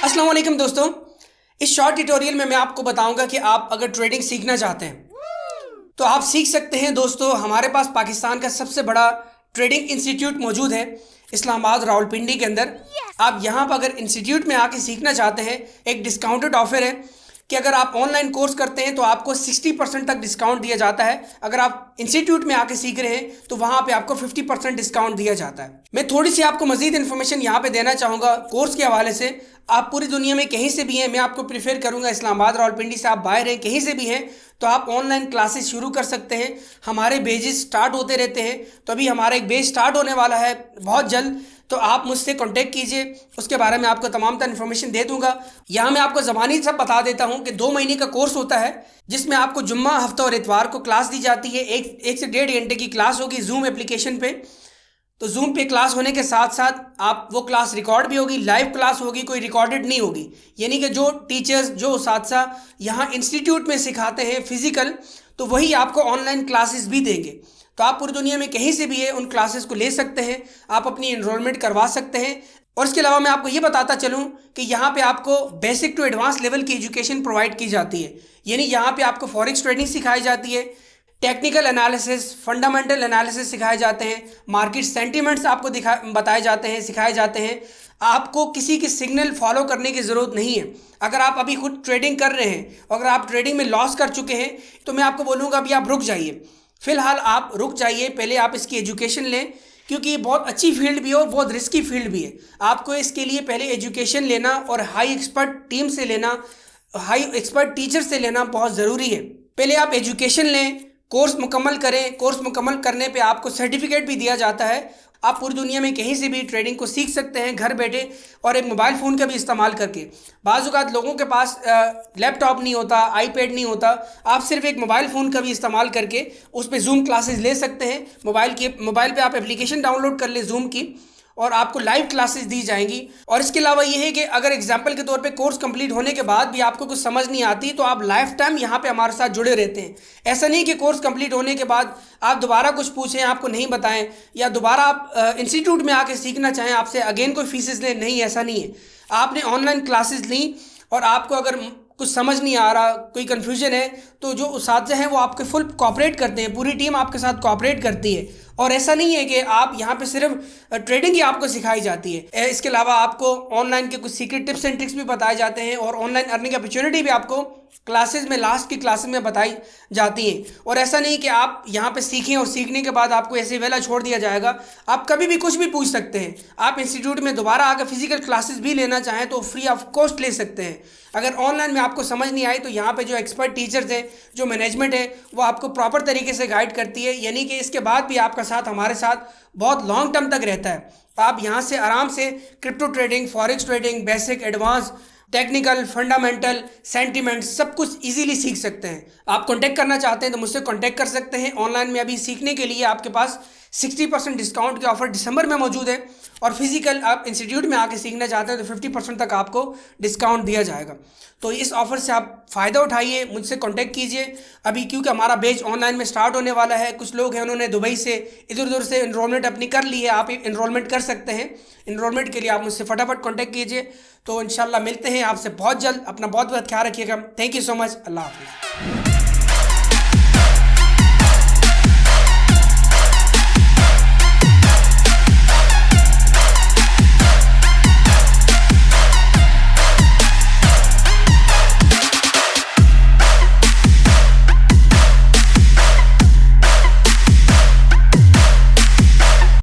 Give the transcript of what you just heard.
अस्सलाम वालेकुम दोस्तों, इस शॉर्ट ट्यूटोरियल में मैं आपको बताऊंगा कि आप अगर ट्रेडिंग सीखना चाहते हैं तो आप सीख सकते हैं। दोस्तों, हमारे पास पाकिस्तान का सबसे बड़ा ट्रेडिंग इंस्टीट्यूट मौजूद है इस्लामाबाद रावलपिंडी के अंदर। आप यहाँ पर अगर इंस्टीट्यूट में आके सीखना चाहते हैं, एक डिस्काउंटेड ऑफर है कि अगर आप ऑनलाइन कोर्स करते हैं तो आपको 60% तक डिस्काउंट दिया जाता है। अगर आप इंस्टीट्यूट में आके सीख रहे हैं तो वहाँ पे आपको 50% डिस्काउंट दिया जाता है। मैं थोड़ी सी आपको मजीद इन्फॉर्मेशन यहाँ पे देना चाहूँगा कोर्स के हवाले से। आप पूरी दुनिया में कहीं से भी हैं, मैं आपको प्रेफर करूँगा इस्लामाबाद रावलपिंडी से आप बाहर हैं, कहीं से भी हैं तो आप ऑनलाइन क्लासेस शुरू कर सकते हैं। हमारे बेजेस स्टार्ट होते रहते हैं, तो अभी हमारा एक बेज स्टार्ट होने वाला है बहुत जल्द, तो आप मुझसे कांटेक्ट कीजिए, उसके बारे में आपको तमाम तरह इन्फॉर्मेशन दे दूंगा। यहाँ मैं आपको ज़बानी सब बता देता हूँ कि 2 महीने का कोर्स होता है जिसमें आपको जुम्मा, हफ्ता और इतवार को क्लास दी जाती है। एक से 1.5 घंटे की क्लास होगी जूम एप्लीकेशन पे। तो जूम पे क्लास होने के साथ साथ आप वो क्लास रिकॉर्ड भी होगी, लाइव क्लास होगी, कोई रिकॉर्डेड नहीं होगी। यानी कि जो टीचर्स, जो उस्ताद यहाँ इंस्टीट्यूट में सिखाते हैं फिजिकल, तो वही आपको ऑनलाइन क्लासेस भी देंगे। तो आप पूरी दुनिया में कहीं से भी है उन क्लासेस को ले सकते हैं, आप अपनी एनरोलमेंट करवा सकते हैं। और इसके अलावा मैं आपको ये बताता चलूँ कि यहाँ पे आपको बेसिक टू एडवांस लेवल की एजुकेशन प्रोवाइड की जाती है। यानी यहाँ पे आपको फॉरेक्स ट्रेडिंग सिखाई जाती है, टेक्निकल एनालिसिस, फंडामेंटल एनालिसिस सिखाए जाते हैं, मार्केट सेंटीमेंट्स आपको बताए जाते हैं, सिखाए जाते हैं। आपको किसी के सिग्नल फॉलो करने की ज़रूरत नहीं है। अगर आप अभी खुद ट्रेडिंग कर रहे हैं, अगर आप ट्रेडिंग में लॉस कर चुके हैं, तो मैं आपको बोलूँगा अभी आप रुक जाइए, फ़िलहाल आप रुक जाइए, पहले आप इसकी एजुकेशन लें, क्योंकि ये बहुत अच्छी फील्ड भी है और बहुत रिस्की फील्ड भी है। आपको इसके लिए पहले एजुकेशन लेना और हाई एक्सपर्ट टीम से लेना, हाई एक्सपर्ट टीचर से लेना बहुत ज़रूरी है। पहले आप एजुकेशन लें, कोर्स मुकम्मल करें। कोर्स मुकम्मल करने पे आपको सर्टिफिकेट भी दिया जाता है। आप पूरी दुनिया में कहीं से भी ट्रेडिंग को सीख सकते हैं घर बैठे, और एक मोबाइल फ़ोन का भी इस्तेमाल करके। बाज़ औक़ात लोगों के पास लैपटॉप नहीं होता, आईपैड नहीं होता, आप सिर्फ एक मोबाइल फ़ोन का भी इस्तेमाल करके उस पर जूम क्लासेस ले सकते हैं। मोबाइल पे आप एप्लीकेशन डाउनलोड कर ले जूम की, और आपको लाइव क्लासेस दी जाएंगी। और इसके अलावा ये है कि अगर एग्जाम्पल के तौर पे कोर्स कंप्लीट होने के बाद भी आपको कुछ समझ नहीं आती तो आप लाइफ टाइम यहाँ पे हमारे साथ जुड़े रहते हैं। ऐसा नहीं कि कोर्स कंप्लीट होने के बाद आप दोबारा कुछ पूछें, आपको नहीं बताएं, या दोबारा आप इंस्टीट्यूट में आके सीखना चाहें, आपसे अगेन कोई फीसेस लें, नहीं, ऐसा नहीं है। आपने ऑनलाइन क्लासेस ली और आपको अगर कुछ समझ नहीं आ रहा, कोई कन्फ्यूजन है, तो जो उस्ताद हैं वो आपके फुल कोऑपरेट करते हैं, पूरी टीम आपके साथ कोऑपरेट करती है। और ऐसा नहीं है कि आप यहाँ पे सिर्फ ट्रेडिंग ही आपको सिखाई जाती है, इसके अलावा आपको ऑनलाइन के कुछ सीक्रेट टिप्स एंड ट्रिक्स भी बताए जाते हैं, और ऑनलाइन अर्निंग अपॉर्चुनिटी भी आपको क्लासेस में, लास्ट की क्लासेस में बताई जाती हैं। और ऐसा नहीं कि आप यहाँ पे सीखें और सीखने के बाद आपको ऐसे वेला छोड़ दिया जाएगा। आप कभी भी कुछ भी पूछ सकते हैं। आप इंस्टीट्यूट में दोबारा आकर फिजिकल क्लासेस भी लेना चाहें तो फ्री ऑफ कॉस्ट ले सकते हैं। अगर ऑनलाइन में आपको समझ नहीं आई तो यहाँ पे जो एक्सपर्ट टीचर्स हैं, जो मैनेजमेंट है, वो आपको प्रॉपर तरीके से गाइड करती है। यानी कि इसके बाद भी आपका साथ हमारे साथ बहुत लॉन्ग टर्म तक रहता है। आप यहाँ से आराम से crypto trading, forex trading, basic, advance, technical, fundamental, sentiment सब कुछ इजीली सीख सकते हैं। आप कांटेक्ट करना चाहते हैं तो मुझसे कांटेक्ट कर सकते हैं। ऑनलाइन में अभी सीखने के लिए आपके पास 60% डिस्काउंट की ऑफर दिसंबर में मौजूद है, और फिजिकल आप इंस्टीट्यूट में आके सीखना चाहते हैं तो 50% तक आपको डिस्काउंट दिया जाएगा। तो इस ऑफ़र से आप फ़ायदा उठाइए, मुझसे कांटेक्ट कीजिए अभी, क्योंकि हमारा बैच ऑनलाइन में स्टार्ट होने वाला है। कुछ लोग हैं उन्होंने दुबई से, इधर उधर से एनरोलमेंट अपनी कर ली है, आप एनरोलमेंट कर सकते हैं। एनरोलमेंट के लिए आप मुझसे फटाफट कांटेक्ट कीजिए। तो इंशाल्लाह मिलते हैं आपसे बहुत जल्द। अपना बहुत बहुत ख्याल रखिएगा। Thank you so much. अल्लाह हाफिज़।